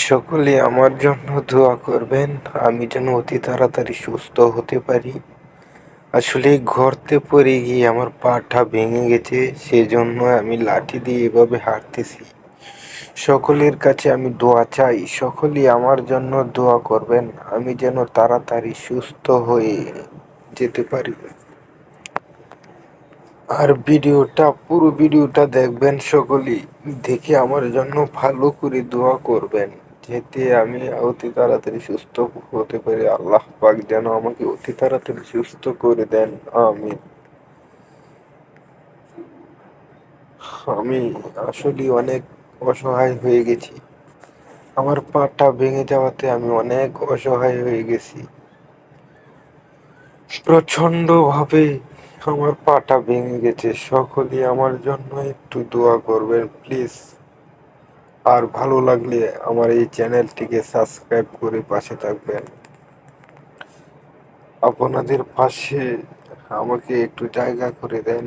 সকলে আমার জন্য দোয়া করবেন, আমি যেন অতি তাড়াতাড়ি সুস্থ হতে পারি। আসলে ঘরতে পড়ে গিয়ে আমার পাটা ভেঙে গেছে, সেজন্য আমি লাঠি দিয়ে এভাবে হাঁটতেছি। সকলের কাছে আমি দোয়া চাই, সকলেই আমার জন্য দোয়া করবেন, আমি যেন তাড়াতাড়ি সুস্থ হয়ে যেতে পারি। আর পুরো ভিডিওটা দেখবেন সকলেই, দেখে আমার জন্য ভালো করে দোয়া করবেন, যাতে আমি অতি তাড়াতাড়ি সুস্থ হতে পারি। আল্লাহ পাক যেন আমাকে অতি তাড়াতাড়ি সুস্থ করে দেন, আমিন। আমি আসলে অনেক অসহায় হয়ে গেছি, আমার পাটা ভেঙে যাওয়াতে আমি অনেক অসহায় হয়ে গেছি প্রচন্ড ভাবে। আমার পাটা ভেঙে গেছে, সকলেই আমার জন্য একটু দোয়া করবেন প্লিজ। আর ভালো লাগলে আমার এই চ্যানেলটিকে সাবস্ক্রাইব করে পাশে থাকবেন। আপনাদের পাশে আমাকে একটু জায়গা করে দেন।